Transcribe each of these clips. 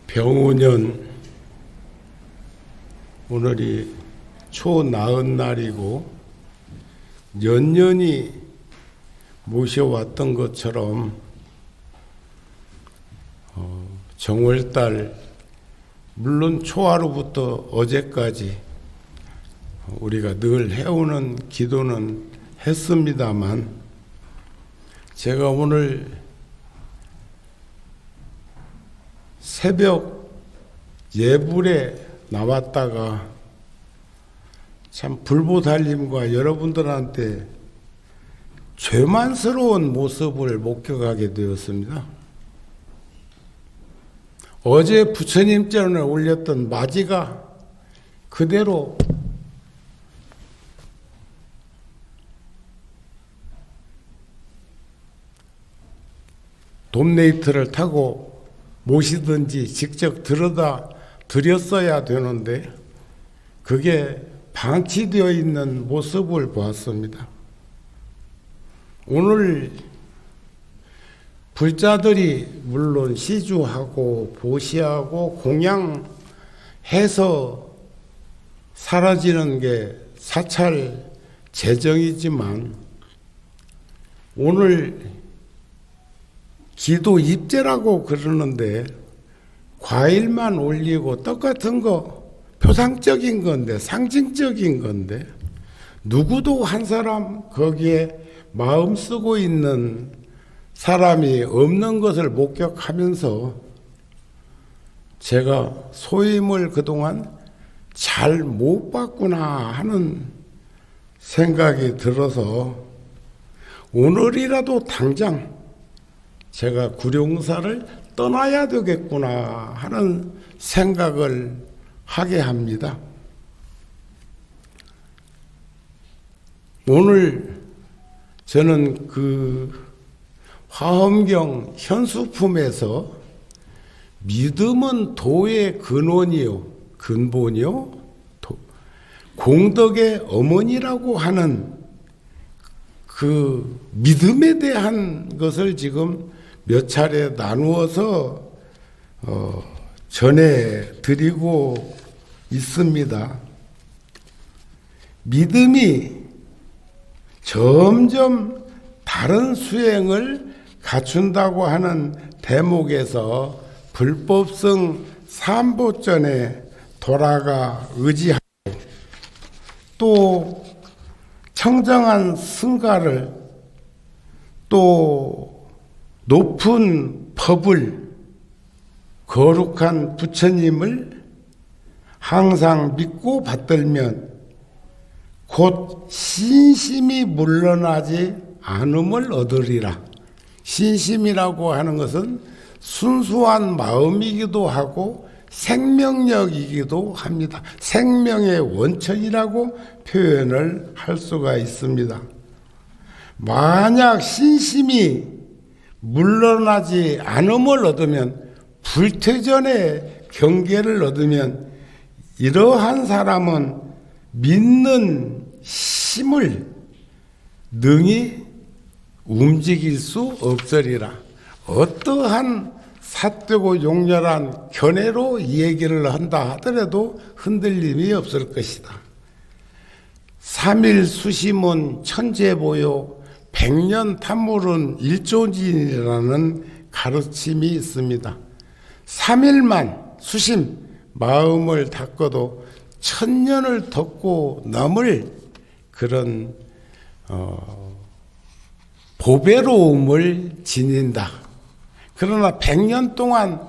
병오년 오늘이 초나은 날이고 년년이 모셔왔던 것처럼 정월달 물론 초하루부터 어제까지 우리가 늘 해오는 기도는 했습니다만 제가 오늘 새벽 예불에 나왔다가 참 불보살님과 여러분들한테 죄만스러운 모습을 목격하게 되었습니다. 어제 부처님 전에 올렸던 맞이가 그대로 돔네이트를 타고 모시든지 직접 들여다 드렸어야 되는데 그게 방치되어 있는 모습을 보았습니다. 오늘 불자들이 물론 시주하고 보시하고 공양해서 사라지는 게 사찰 재정이지만 오늘 기도 입제라고 그러는데 과일만 올리고 떡 같은 거 표상적인 건데 상징적인 건데 누구도 한 사람 거기에 마음 쓰고 있는 사람이 없는 것을 목격하면서 제가 소임을 그동안 잘 못 봤구나 하는 생각이 들어서 오늘이라도 당장 제가 구룡사를 떠나야 되겠구나 하는 생각을 하게 합니다. 오늘 저는 그 화엄경 현수품에서 믿음은 도의 근원이요, 근본이요, 공덕의 어머니라고 하는 그 믿음에 대한 것을 지금 몇 차례 나누어서 전해드리고 있습니다. 믿음이 점점 다른 수행을 갖춘다고 하는 대목에서 불법성 삼보전에 돌아가 의지하고 또 청정한 승가를 또 높은 법을 거룩한 부처님을 항상 믿고 받들면 곧 신심이 물러나지 않음을 얻으리라. 신심이라고 하는 것은 순수한 마음이기도 하고 생명력이기도 합니다. 생명의 원천이라고 표현을 할 수가 있습니다. 만약 신심이 물러나지 않음을 얻으면 불퇴전의 경계를 얻으면 이러한 사람은 믿는 힘을 능히 움직일 수 없으리라. 어떠한 삿되고 용렬한 견해로 이 얘기를 한다 하더라도 흔들림이 없을 것이다. 삼일수심은 천재보요 백년 탐물은 일조진이라는 가르침이 있습니다. 3일만 수심 마음을 닦아도 1000년을 덮고 넘을 그런 보배로움을 지닌다. 그러나 100년 동안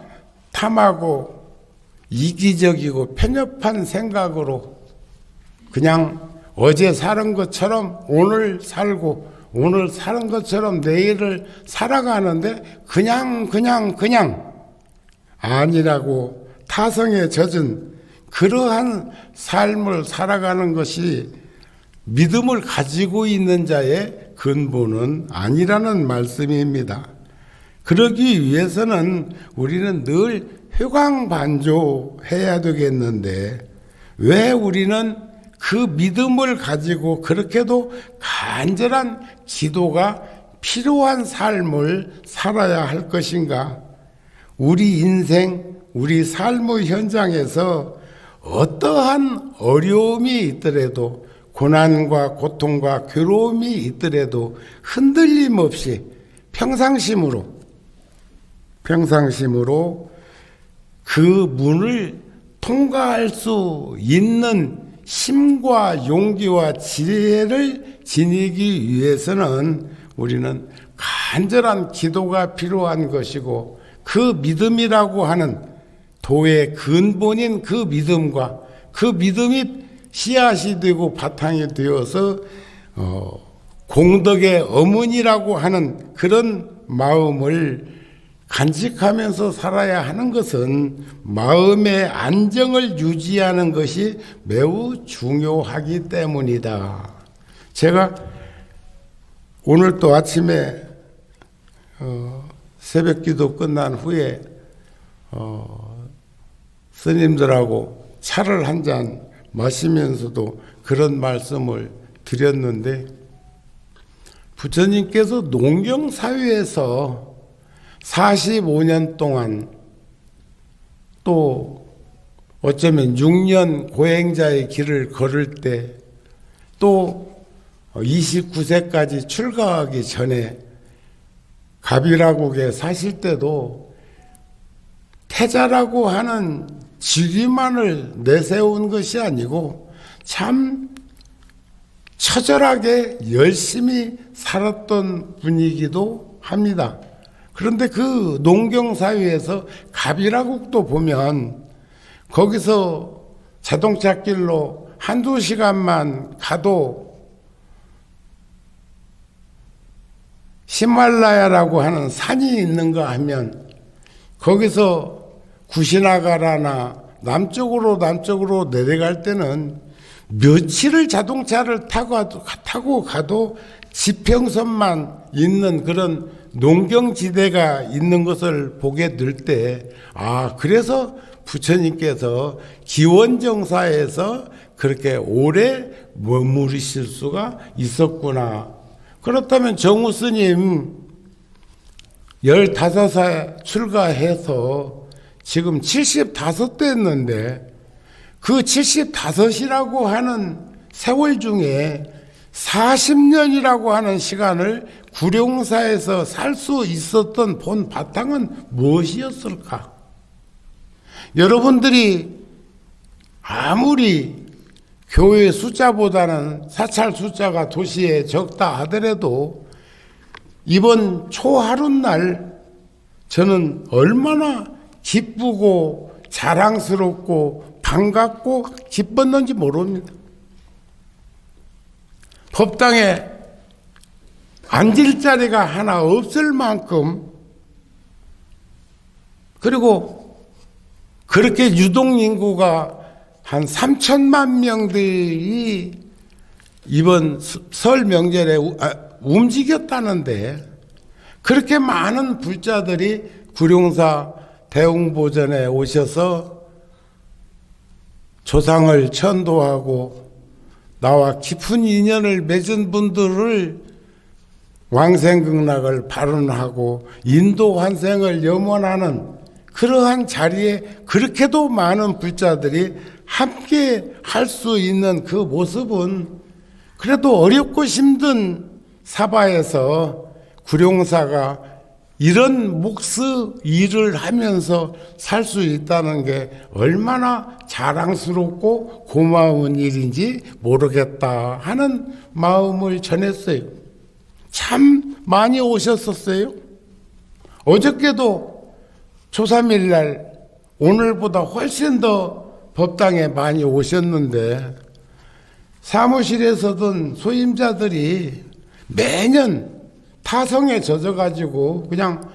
탐하고 이기적이고 편협한 생각으로 그냥 어제 사는 것처럼 오늘 살고 오늘 사는 것처럼 내일을 살아가는데 그냥 아니라고 타성에 젖은 그러한 삶을 살아가는 것이 믿음을 가지고 있는 자의 근본은 아니라는 말씀입니다. 그러기 위해서는 우리는 늘 회광반조해야 되겠는데 왜 우리는 그 믿음을 가지고 그렇게도 간절한 기도가 필요한 삶을 살아야 할 것인가? 우리 인생 우리 삶의 현장에서 어떠한 어려움이 있더라도 고난과 고통과 괴로움이 있더라도 흔들림 없이 평상심으로 그 문을 통과할 수 있는 힘과 용기와 지혜를 지니기 위해서는 우리는 간절한 기도가 필요한 것이고, 그 믿음이라고 하는 도의 근본인 그 믿음과 그 믿음이 씨앗이 되고 바탕이 되어서 공덕의 어머니라고 하는 그런 마음을 간직하면서 살아야 하는 것은 마음의 안정을 유지하는 것이 매우 중요하기 때문이다. 제가 오늘 또 아침에 새벽기도 끝난 후에 스님들하고 차를 한 잔 마시면서도 그런 말씀을 드렸는데, 부처님께서 농경사회에서 45년 동안, 또 어쩌면 6년 고행자의 길을 걸을 때, 또 29세까지 출가하기 전에 가비라국에 사실 때도 태자라고 하는 직위만을 내세운 것이 아니고 참 처절하게 열심히 살았던 분이기도 합니다. 그런데 그 농경사회에서 가비라국도 보면 거기서 자동차길로 한두 시간만 가도 히말라야라고 하는 산이 있는가 하면 거기서 구시나가라나 남쪽으로 내려갈 때는 며칠을 자동차를 타고 가도 지평선만 있는 그런 농경지대가 있는 것을 보게 될 때, 그래서 부처님께서 기원정사에서 그렇게 오래 머무르실 수가 있었구나. 그렇다면 정우 스님 15살 출가해서 지금 75 됐는데, 그 75이라고 하는 세월 중에 40년이라고 하는 시간을 구룡사에서 살 수 있었던 본 바탕은 무엇이었을까? 여러분들이 아무리 교회 숫자보다는 사찰 숫자가 도시에 적다 하더라도 이번 초하룻날 저는 얼마나 기쁘고 자랑스럽고 반갑고 기뻤는지 모릅니다. 법당에 앉을 자리가 하나 없을 만큼, 그리고 그렇게 유동인구가 한 3천만 명들이 이번 설 명절에 움직였다는데, 그렇게 많은 불자들이 구룡사 대웅보전에 오셔서 조상을 천도하고 나와 깊은 인연을 맺은 분들을 왕생극락을 발언하고 인도 환생을 염원하는 그러한 자리에 그렇게도 많은 불자들이 함께 할 수 있는 그 모습은, 그래도 어렵고 힘든 사바에서 구룡사가 이런 몫의 일을 하면서 살 수 있다는 게 얼마나 자랑스럽고 고마운 일인지 모르겠다 하는 마음을 전했어요. 참 많이 오셨었어요. 어저께도 초3일날 오늘보다 훨씬 더 법당에 많이 오셨는데, 사무실에서든 소임자들이 매년 타성에 젖어가지고 그냥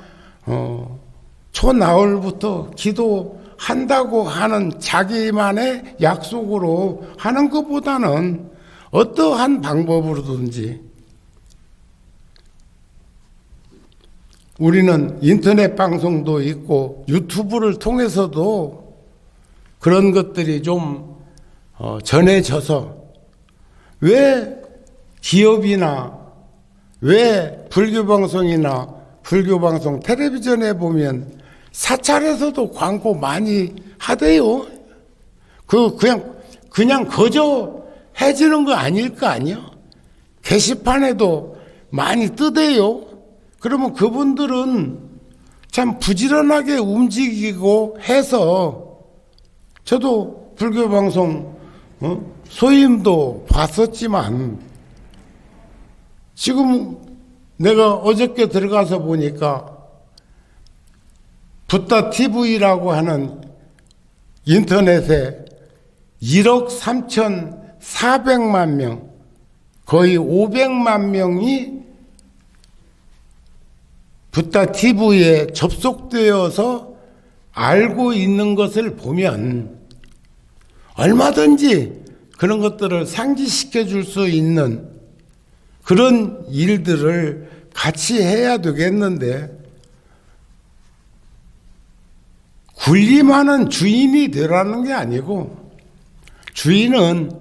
초나흘부터 기도한다고 하는 자기만의 약속으로 하는 것보다는 어떠한 방법으로든지 우리는 인터넷 방송도 있고 유튜브를 통해서도 그런 것들이 좀 전해져서, 왜 기업이나 왜 불교방송이나 불교방송 텔레비전에 보면 사찰에서도 광고 많이 하대요. 그냥 거저 해지는 거 아닐 거 아니요. 게시판에도 많이 뜨대요. 그러면 그분들은 참 부지런하게 움직이고 해서 저도 불교 방송 소임도 봤었지만 지금 내가 어저께 들어가서 보니까 붓다 TV라고 하는 인터넷에 1억 3,400만 명, 거의 500만 명이 붓다 TV에 접속되어서 알고 있는 것을 보면 얼마든지 그런 것들을 상기시켜 줄 수 있는 그런 일들을 같이 해야 되겠는데, 군림하는 주인이 되라는 게 아니고, 주인은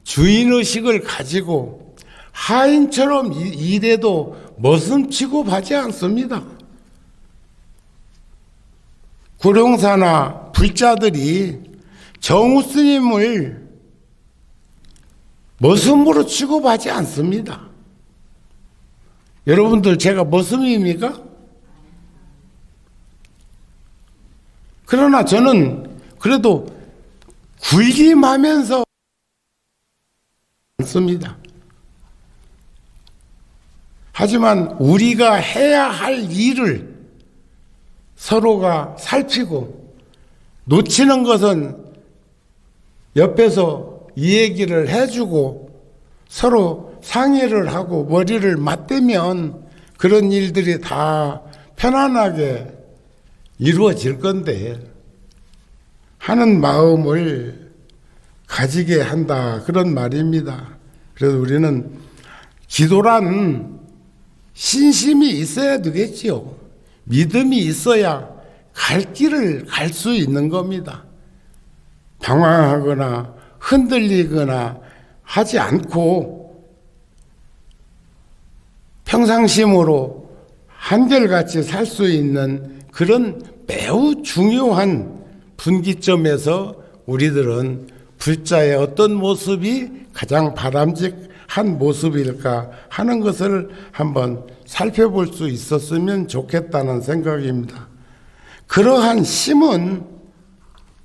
주인의식을 가지고 하인처럼 일해도 머슴 취급하지 않습니다. 구룡사나 불자들이 정우 스님을 머슴으로 취급하지 않습니다. 여러분들 제가 머슴입니까? 그러나 저는 그래도 군림하면서 않습니다. 하지만 우리가 해야 할 일을 서로가 살피고, 놓치는 것은 옆에서 이 얘기를 해주고 서로 상의를 하고 머리를 맞대면 그런 일들이 다 편안하게 이루어질 건데, 하는 마음을 가지게 한다, 그런 말입니다. 그래서 우리는 기도란 신심이 있어야 되겠지요. 믿음이 있어야 갈 길을 갈 수 있는 겁니다. 방황하거나 흔들리거나 하지 않고 평상심으로 한결같이 살 수 있는 그런 매우 중요한 분기점에서 우리들은 불자의 어떤 모습이 가장 바람직한 모습일까 하는 것을 한번 살펴볼 수 있었으면 좋겠다는 생각입니다. 그러한 심은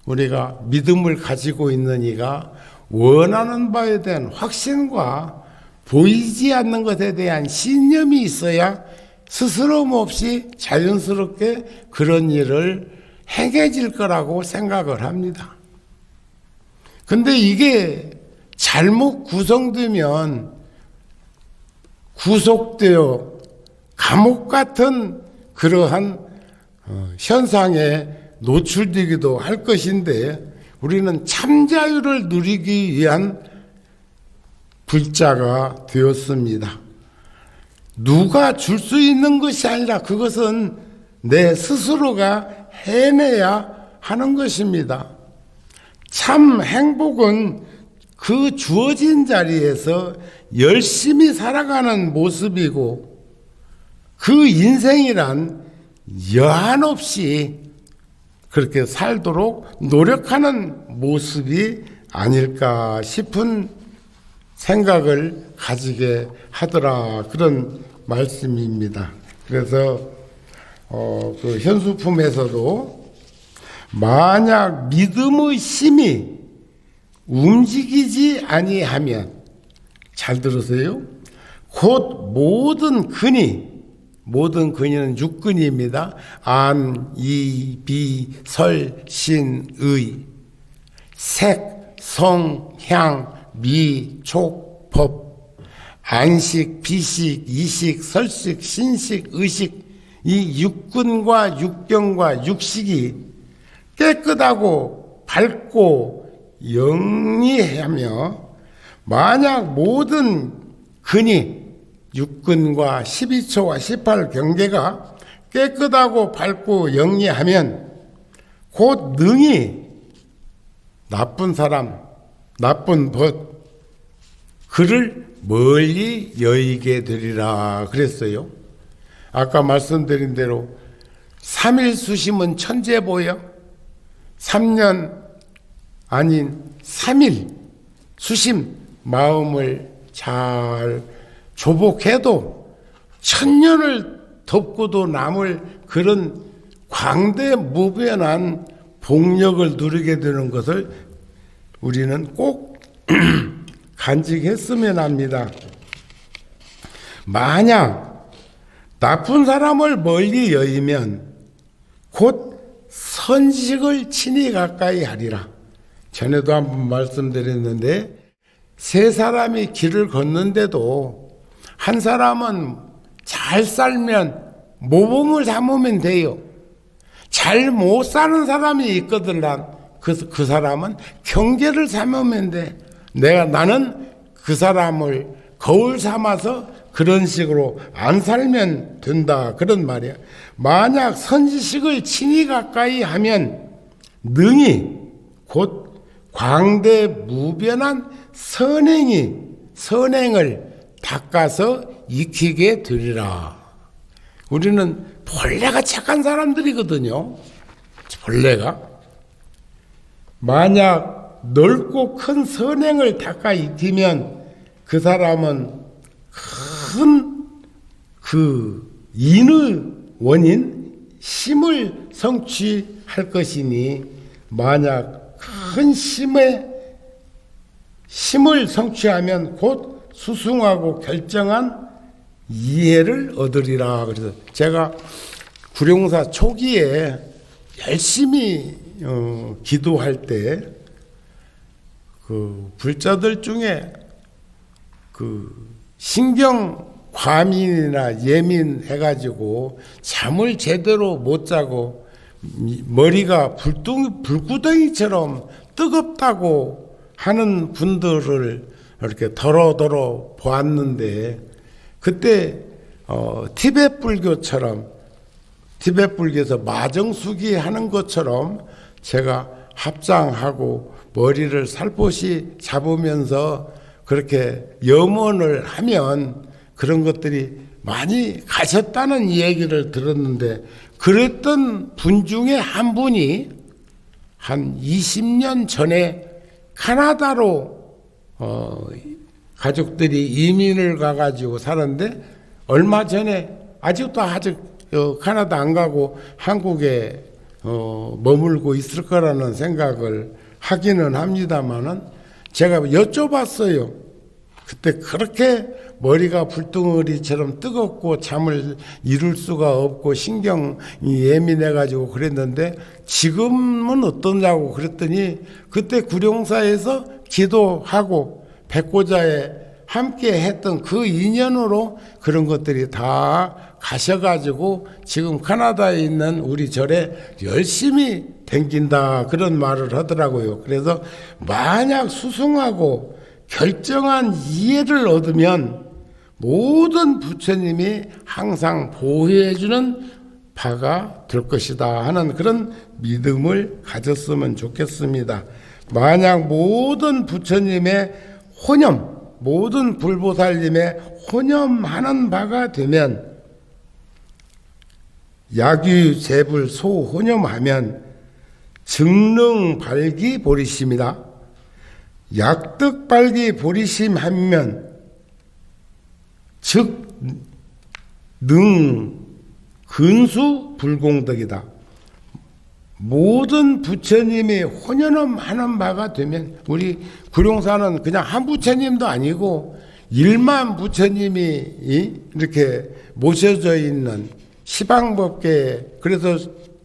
우리가 믿음을 가지고 있는 이가 원하는 바에 대한 확신과 보이지 않는 것에 대한 신념이 있어야 스스럼 없이 자연스럽게 그런 일을 행해질 거라고 생각을 합니다. 근데 이게 잘못 구성되면 구속되어 감옥 같은 그러한 현상에 노출되기도 할 것인데, 우리는 참자유를 누리기 위한 불자가 되었습니다. 누가 줄 수 있는 것이 아니라 그것은 내 스스로가 해내야 하는 것입니다. 참 행복은 그 주어진 자리에서 열심히 살아가는 모습이고, 그 인생이란 여한 없이 그렇게 살도록 노력하는 모습이 아닐까 싶은 생각을 가지게 하더라, 그런 말씀입니다. 그래서 그 현수품에서도 만약 믿음의 힘이 움직이지 아니하면, 잘 들으세요, 곧 모든 근이는 육근입니다. 안, 이, 비, 설, 신, 의, 색, 성, 향, 미, 촉, 법, 안식, 비식, 이식, 설식, 신식, 의식, 이 육근과 육경과 육식이 깨끗하고 밝고 영리하며, 만약 모든 근이 육근과 12초와 18경계가 깨끗하고 밝고 영리하면 곧 능히 나쁜 사람, 나쁜 법, 그를 멀리 여의게 되리라 그랬어요. 아까 말씀드린 대로 3일 수심은 천재 보여? 3년 아닌 3일 수심 마음을 잘 조복해도 1000년을 덮고도 남을 그런 광대무변한 복력을 누리게 되는 것을 우리는 꼭 간직했으면 합니다. 만약 나쁜 사람을 멀리 여의면 곧 선식을 친히 가까이 하리라. 전에도 한번 말씀드렸는데 세 사람이 길을 걷는데도 한 사람은 잘 살면 모범을 삼으면 돼요. 잘 못 사는 사람이 있거든. 그 사람은 경계를 삼으면 돼. 나는 그 사람을 거울 삼아서 그런 식으로 안 살면 된다. 그런 말이야. 만약 선지식을 친히 가까이 하면 능히 곧 광대무변한 선행을 닦아서 익히게 되리라. 우리는 본래가 착한 사람들이거든요. 본래가. 만약 넓고 큰 선행을 닦아 익히면 그 사람은 큰 인의 원인 심을 성취할 것이니 만약 큰 심을 성취하면 곧 수승하고 결정한 이해를 얻으리라. 그래서 제가 구룡사 초기에 열심히 기도할 때 그 불자들 중에 그 신경 과민이나 예민해가지고 잠을 제대로 못 자고 머리가 불구덩이처럼 뜨겁다고 하는 분들을 이렇게 더러더러 보았는데 그때 티베트 불교에서 마정수기 하는 것처럼 제가 합장하고 머리를 살포시 잡으면서 그렇게 염원을 하면 그런 것들이 많이 가셨다는 얘기를 들었는데 그랬던 분 중에 한 분이 한 20년 전에 카나다로 가족들이 이민을 가가지고 살았는데 얼마 전에 아직 카나다 안 가고 한국에 머물고 있을 거라는 생각을 하기는 합니다만은 제가 여쭤봤어요. 그때 그렇게 머리가 불덩어리처럼 뜨겁고 잠을 이룰 수가 없고 신경이 예민해가지고 그랬는데 지금은 어떠냐고 그랬더니 그때 구룡사에서 기도하고 백고자에 함께 했던 그 인연으로 그런 것들이 다 가셔가지고 지금 카나다에 있는 우리 절에 열심히 댕긴다 그런 말을 하더라고요. 그래서 만약 수승하고 결정한 이해를 얻으면 모든 부처님이 항상 보호해주는 바가 될 것이다 하는 그런 믿음을 가졌으면 좋겠습니다. 만약 모든 부처님의 혼념, 모든 불보살님의 혼념하는 바가 되면 야규재불 소혼념하면 증능발기 보리심이다. 약득발기 보리심하면 즉 근수 불공덕이다. 모든 부처님이 혼연함하는 바가 되면 우리 구룡사는 그냥 한 부처님도 아니고 1만 부처님이 이렇게 모셔져 있는 시방법계 그래서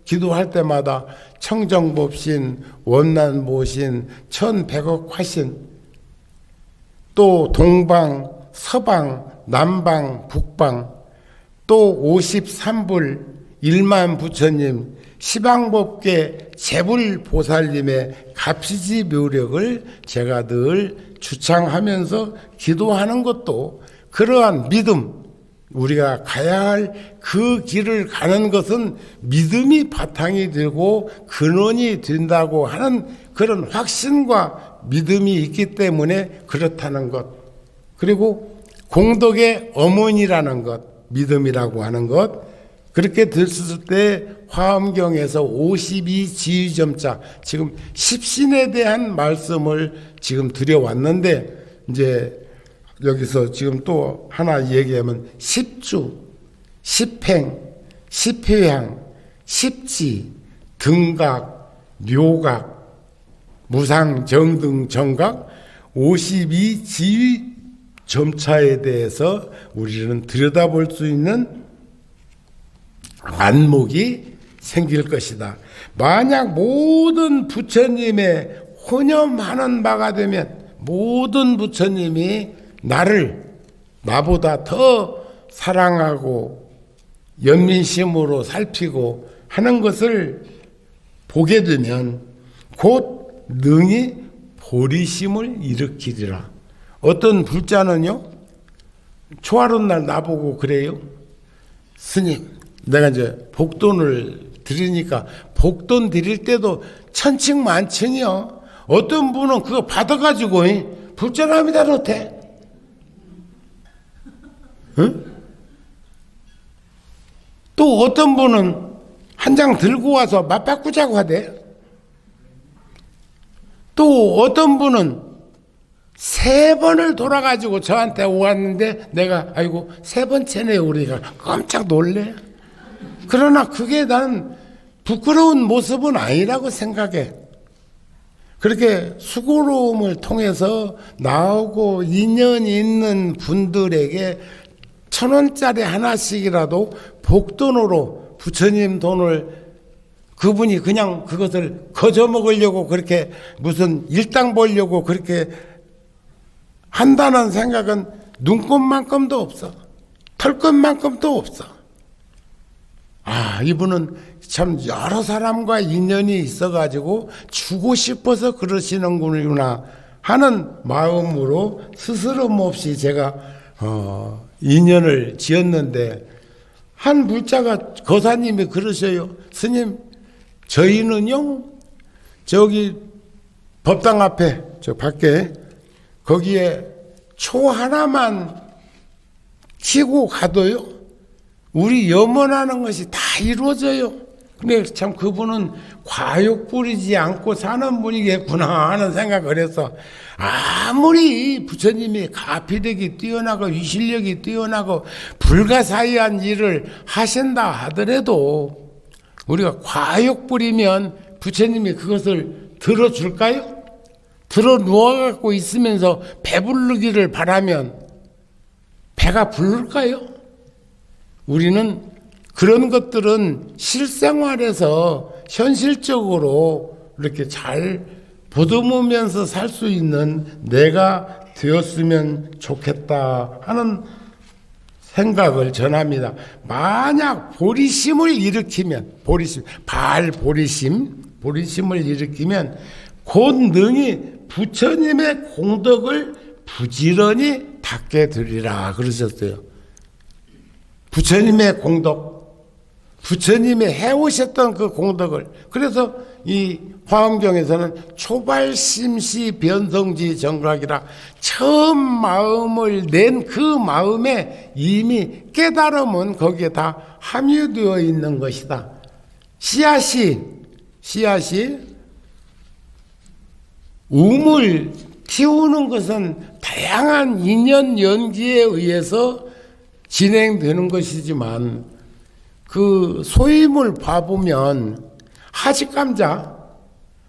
기도할 때마다 청정법신, 원난모신, 천백억 화신 또 동방, 서방, 남방, 북방 또 53불 1만 부처님 시방법계 재불보살님의 갑시지 묘력을 제가 늘 주창하면서 기도하는 것도 그러한 믿음 우리가 가야 할 그 길을 가는 것은 믿음이 바탕이 되고 근원이 된다고 하는 그런 확신과 믿음이 있기 때문에 그렇다는 것 그리고 공덕의 어머니라는 것 믿음이라고 하는 것 그렇게 됐을 때 화엄경에서 52지휘점자, 지금 십신에 대한 말씀을 지금 드려왔는데, 이제 여기서 지금 또 하나 얘기하면 십주, 십행, 십회향, 십지, 등각, 묘각, 무상, 정등, 정각 52지휘점차에 대해서 우리는 들여다볼 수 있는 안목이 생길 것이다. 만약 모든 부처님의 혼념하는 바가 되면 모든 부처님이 나보다 더 사랑하고 연민심으로 살피고 하는 것을 보게 되면 곧 능히 보리심을 일으키리라. 어떤 불자는요, 초하룻 날 나보고 그래요. 스님, 내가 이제 복돈을 드리니까 복돈 드릴 때도 천칭만칭이요. 어떤 분은 그거 받아가지고 불자랍니다 못해. 응? 또 어떤 분은 한 장 들고 와서 맞바꾸자고 하대. 또 어떤 분은 3번을 돌아가지고 저한테 왔는데 내가 아이고 3번째네 우리가 깜짝 놀래. 그러나 그게 난 부끄러운 모습은 아니라고 생각해. 그렇게 수고로움을 통해서 나오고 인연이 있는 분들에게 1,000원짜리 하나씩이라도 복돈으로 부처님 돈을 그분이 그냥 그것을 거저 먹으려고 그렇게 무슨 일당 벌려고 그렇게 한다는 생각은 눈꼽만큼도 없어. 털끝만큼도 없어. 아, 이분은 참 여러 사람과 인연이 있어가지고 주고 싶어서 그러시는구나 하는 마음으로 스스럼 없이 제가 인연을 지었는데, 한 불자가 거사님이 그러셔요. 스님, 저희는요 저기 법당 앞에 저 밖에 거기에 초 하나만 치고 가도요 우리 염원하는 것이 다 이루어져요. 근데 참 그분은 과욕 부리지 않고 사는 분이겠구나 하는 생각을 해서, 아무리 부처님이 가피력이 뛰어나고 위실력이 뛰어나고 불가사의한 일을 하신다 하더라도 우리가 과욕 부리면 부처님이 그것을 들어줄까요? 들어 누워갖고 있으면서 배부르기를 바라면 배가 부를까요? 우리는 그런 것들은 실생활에서 현실적으로 이렇게 잘 보듬으면서 살 수 있는 내가 되었으면 좋겠다 하는 생각을 전합니다. 만약 보리심을 일으키면, 보리심을 일으키면 곧 능히 부처님의 공덕을 부지런히 닦게 되리라 그러셨어요. 부처님의 공덕, 부처님이 해오셨던 그 공덕을, 그래서 이 화엄경에서는 초발심시 변성지 정각이라, 처음 마음을 낸 그 마음에 이미 깨달음은 거기에 다 함유되어 있는 것이다. 씨앗이 우물 키우는 것은 다양한 인연 연기에 의해서 진행되는 것이지만, 그 소임을 봐보면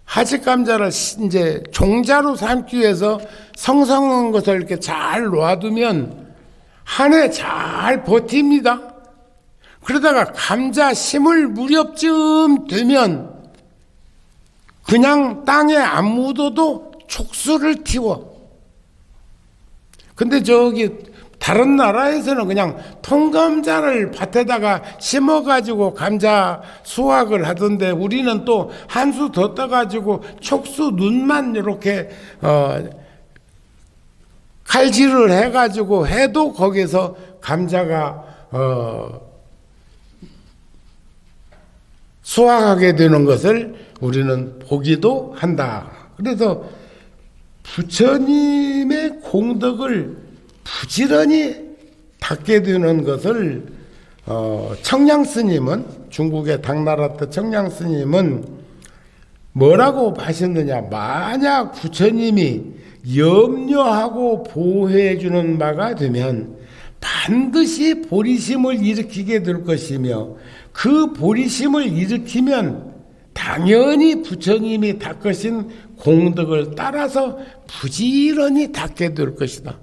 하직감자를 이제 종자로 삼기 위해서 성성한 것을 이렇게 잘 놔두면 한 해 잘 버팁니다. 그러다가 감자 심을 무렵쯤 되면 그냥 땅에 안 묻어도 촉수를 틔워. 근데 저기 다른 나라에서는 그냥 통감자를 밭에다가 심어가지고 감자 수확을 하던데, 우리는 또 한 수 더 떠가지고 촉수 눈만 이렇게 칼질을 해가지고 해도 거기서 감자가 수확하게 되는 것을 우리는 보기도 한다. 그래서 부처님의 공덕을 부지런히 닦게 되는 것을 청량 스님은, 중국의 당나라 때 청량 스님은 뭐라고 하셨느냐. 만약 부처님이 염려하고 보호해 주는 바가 되면 반드시 보리심을 일으키게 될 것이며, 그 보리심을 일으키면 당연히 부처님이 닦으신 공덕을 따라서 부지런히 닦게 될 것이다.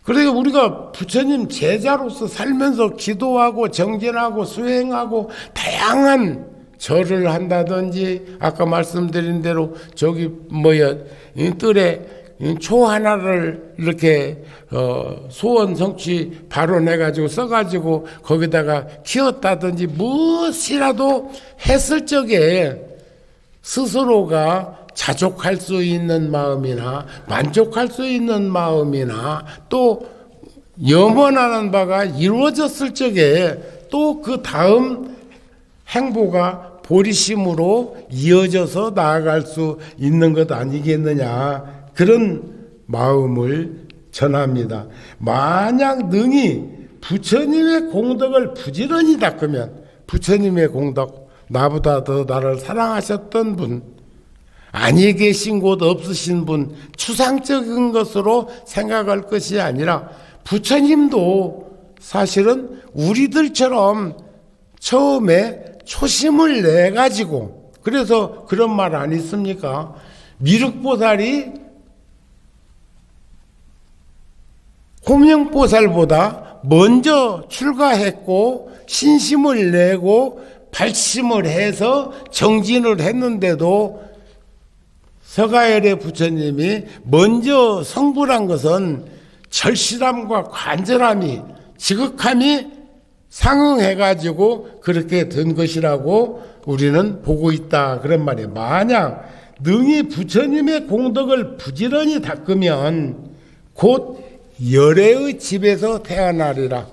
그래서 우리가 부처님 제자로서 살면서 기도하고 정진하고 수행하고 다양한 절을 한다든지, 아까 말씀드린 대로 저기 뜰에 초 하나를 이렇게 소원 성취 발언해가지고 써가지고 거기다가 키웠다든지 무엇이라도 했을 적에 스스로가 자족할 수 있는 마음이나 만족할 수 있는 마음이나 또 염원하는 바가 이루어졌을 적에 또 그 다음 행보가 보리심으로 이어져서 나아갈 수 있는 것 아니겠느냐, 그런 마음을 전합니다. 만약 능히 부처님의 공덕을 부지런히 닦으면, 부처님의 공덕, 나보다 더 나를 사랑하셨던 분, 아니 계신 곳 없으신 분, 추상적인 것으로 생각할 것이 아니라 부처님도 사실은 우리들처럼 처음에 초심을 내가지고, 그래서 그런 말 안 있습니까? 미륵보살이 호명보살보다 먼저 출가했고 신심을 내고 발심을 해서 정진을 했는데도 서가열의 부처님이 먼저 성불한 것은 절실함과 간절함이, 지극함이 상응해가지고 그렇게 된 것이라고 우리는 보고 있다, 그런 말이에요. 만약 능히 부처님의 공덕을 부지런히 닦으면 곧 열애의 집에서 태어나리라.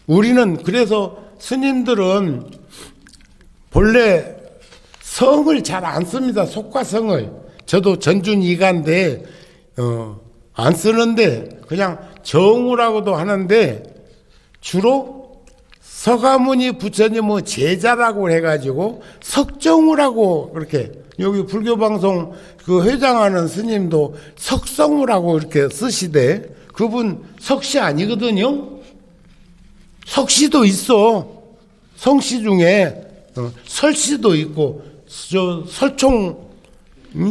우리는 그래서 스님들은 본래 성을 잘 안 씁니다. 속과성을. 저도 전준이가인데 안 쓰는데 그냥 정우라고도 하는데, 주로 서가모니 부처님의 제자라고 해가지고 석정우라고, 그렇게 여기 불교방송 그 회장하는 스님도 석성우라고 이렇게 쓰시대. 그분 석씨 아니거든요. 석씨도 있어. 성씨 중에 설씨도 있고, 저 설총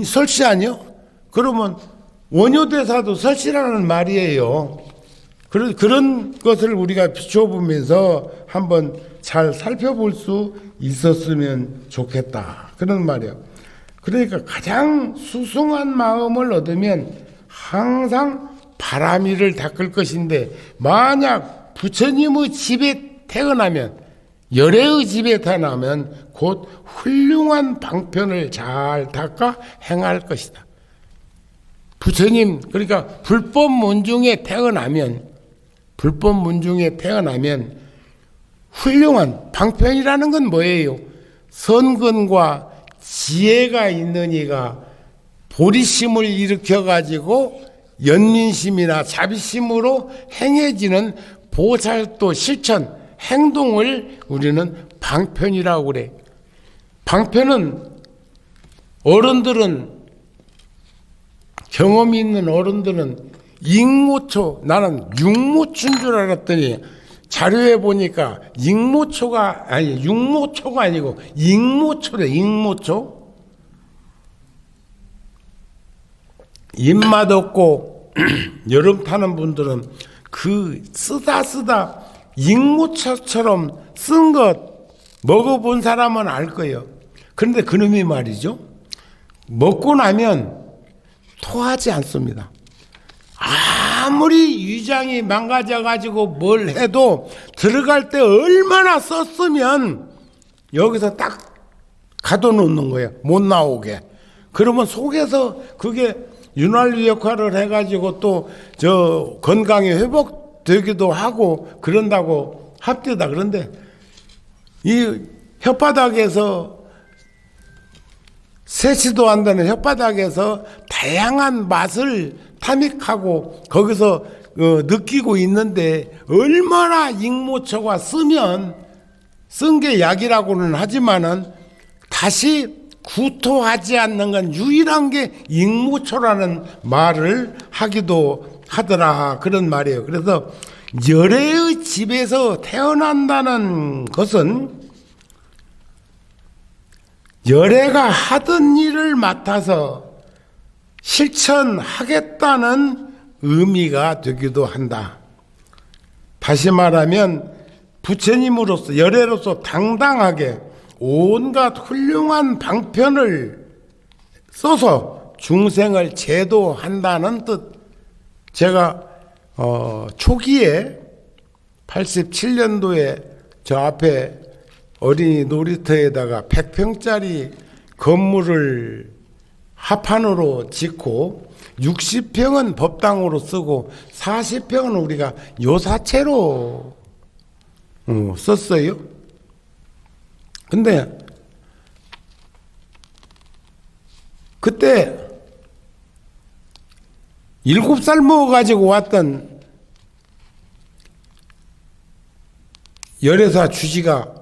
설씨 아니요? 그러면 원효대사도 설씨라는 말이에요. 그런 것을 우리가 비춰보면서 한번 잘 살펴볼 수 있었으면 좋겠다, 그런 말이에요. 그러니까 가장 수승한 마음을 얻으면 항상 바람이를 닦을 것인데, 만약 부처님의 집에 태어나면, 열애의 집에 태어나면 곧 훌륭한 방편을 잘 닦아 행할 것이다. 부처님, 그러니까 불법 문중에 태어나면 훌륭한 방편이라는 건 뭐예요? 선근과 지혜가 있는 이가 보리심을 일으켜 가지고 연민심이나 자비심으로 행해지는 보살도 실천, 행동을 우리는 방편이라고 그래. 방편은 어른들은, 경험이 있는 어른들은 익모초, 나는 육모초인 줄 알았더니 자료에 보니까 익모초가 아니, 육모초가 아니고 익모초래. 익모초. 입맛 없고 여름 타는 분들은 그 쓰다 익모초처럼 쓴 것 먹어본 사람은 알 거예요. 그런데 그놈이 말이죠, 먹고 나면 토하지 않습니다. 아무리 위장이 망가져가지고 뭘 해도 들어갈 때 얼마나 썼으면 여기서 딱 가둬놓는 거예요. 못 나오게. 그러면 속에서 그게 윤활유 역할을 해가지고 또 저 건강이 회복되기도 하고 그런다고 합디다. 그런데 이 혓바닥에서 세치도 안 되는 혓바닥에서 다양한 맛을 탐닉하고 거기서 느끼고 있는데 얼마나 익모초가 쓴 게 약이라고는 하지만은 다시 구토하지 않는 건 유일한 게 익모초라는 말을 하기도 하더라. 그런 말이에요. 그래서 열애의 집에서 태어난다는 것은 열애가 하던 일을 맡아서 실천하겠다는 의미가 되기도 한다. 다시 말하면 부처님으로서 열애로서 당당하게 온갖 훌륭한 방편을 써서 중생을 제도한다는 뜻. 제가 초기에 87년도에 저 앞에 어린이 놀이터에다가 100평짜리 건물을 합판으로 짓고 60평은 법당으로 쓰고 40평은 우리가 요사채로 썼어요. 근데 그때 7살 먹어가지고 왔던 열애사 주지가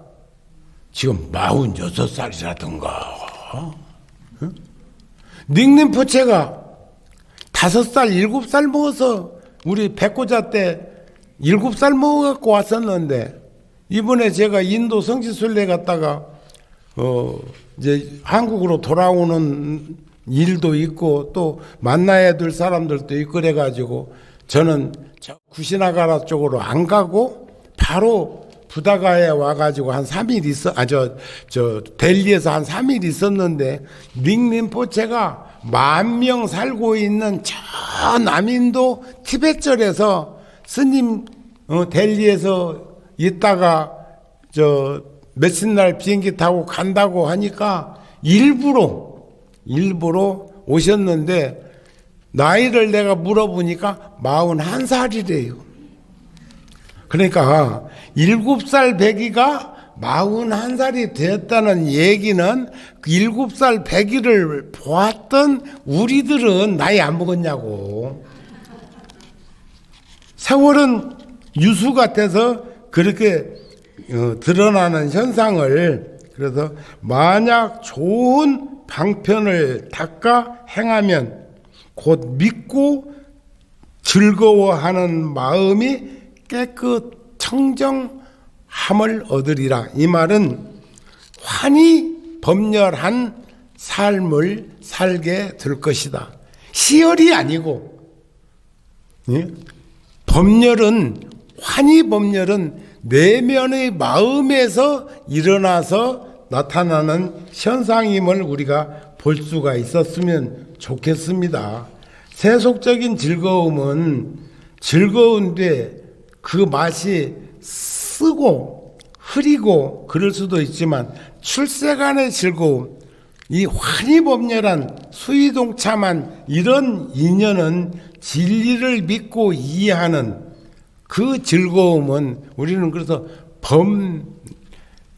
지금 46살이라던가. 닉님 포체가 5살, 7살 먹어서 우리 백고자 때 7살 먹어갖고 왔었는데 이번에 제가 인도 성지순례 갔다가 이제 한국으로 돌아오는 일도 있고 또 만나야 될 사람들도 있고 그래가지고 저는 저 구시나가라 쪽으로 안 가고 바로 부다가에 와가지고 한 3일 저 델리에서 한 3일 있었는데 닉림포체가 10,000명 살고 있는 저 남인도 티베트절에서 스님 델리에서 있다가 저 며칠 날 비행기 타고 간다고 하니까 일부러 오셨는데 나이를 내가 물어보니까 41살이래요. 그러니까 7살 배기가 41살이 되었다는 얘기는 7살 배기를 보았던 우리들은 나이 안 먹었냐고. 세월은 유수 같아서 그렇게 드러나는 현상을, 그래서 만약 좋은 방편을 닦아 행하면 곧 믿고 즐거워하는 마음이 깨끗 청정함을 얻으리라. 이 말은 환히 법렬한 삶을 살게 될 것이다. 시열이 아니고, 예? 환희 법렬은 내면의 마음에서 일어나서 나타나는 현상임을 우리가 볼 수가 있었으면 좋겠습니다. 세속적인 즐거움은 즐거운데 그 맛이 쓰고 흐리고 그럴 수도 있지만 출세간의 즐거움, 이 환희법렬한 수의동참한 이런 인연은 진리를 믿고 이해하는 그 즐거움은 우리는 그래서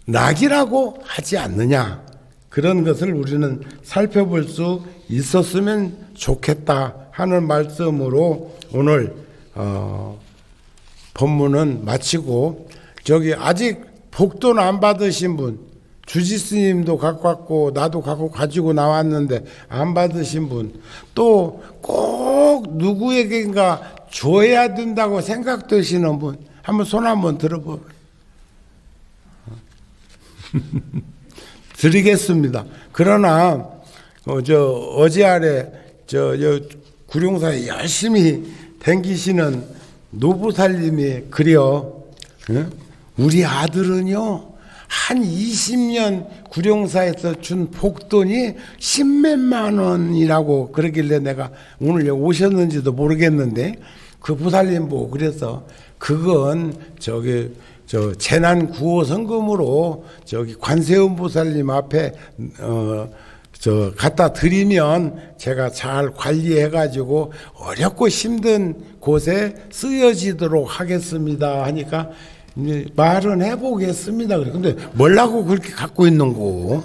범락이라고 하지 않느냐, 그런 것을 우리는 살펴볼 수 있었으면 좋겠다 하는 말씀으로 오늘 법문은 마치고, 저기 아직 복돈 안 받으신 분, 주지스님도 갖고 왔고 나도 가지고 나왔는데 안 받으신 분, 또 꼭 누구에게인가 줘야 된다고 생각되시는 분, 한번 손 한번 들어보세요. 드리겠습니다. 그러나 어제 아래 구룡사에 열심히 댕기시는 노부살님이 그려, 우리 아들은요 한 20년 구룡사에서 준 복돈이 10몇만 원이라고 그러길래 내가 오늘 오셨는지도 모르겠는데 그 부살님 보고 그래서 그건 재난 구호 성금으로 관세음 보살님 앞에 갖다 드리면 제가 잘 관리해 가지고 어렵고 힘든 곳에 쓰여지도록 하겠습니다 하니까 말은 해보겠습니다. 근데 뭐라고 그렇게 갖고 있는 거?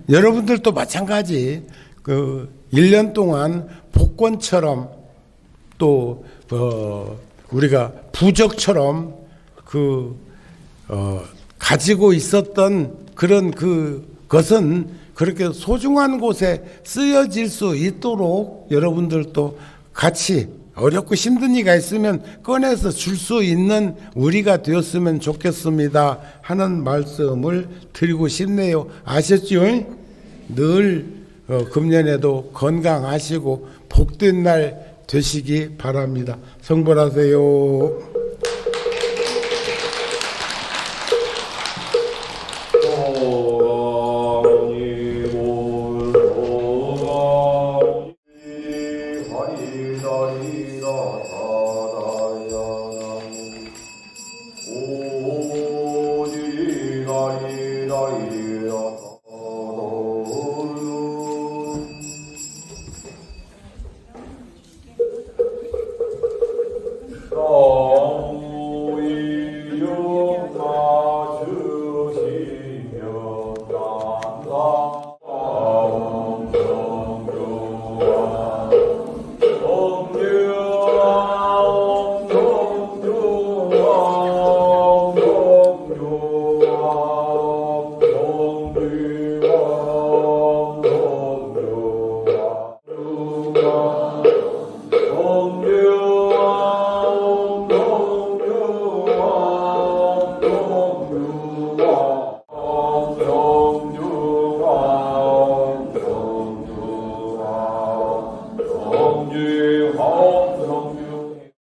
여러분들도 마찬가지. 1년 동안 복권처럼 또 우리가 부적처럼 가지고 있었던 그런 그것은 그렇게 소중한 곳에 쓰여질 수 있도록 여러분들도 같이 어렵고 힘든 일이 있으면 꺼내서 줄 수 있는 우리가 되었으면 좋겠습니다 하는 말씀을 드리고 싶네요. 아셨죠? 늘 금년에도 건강하시고 복된 날 되시기 바랍니다. 성불하세요.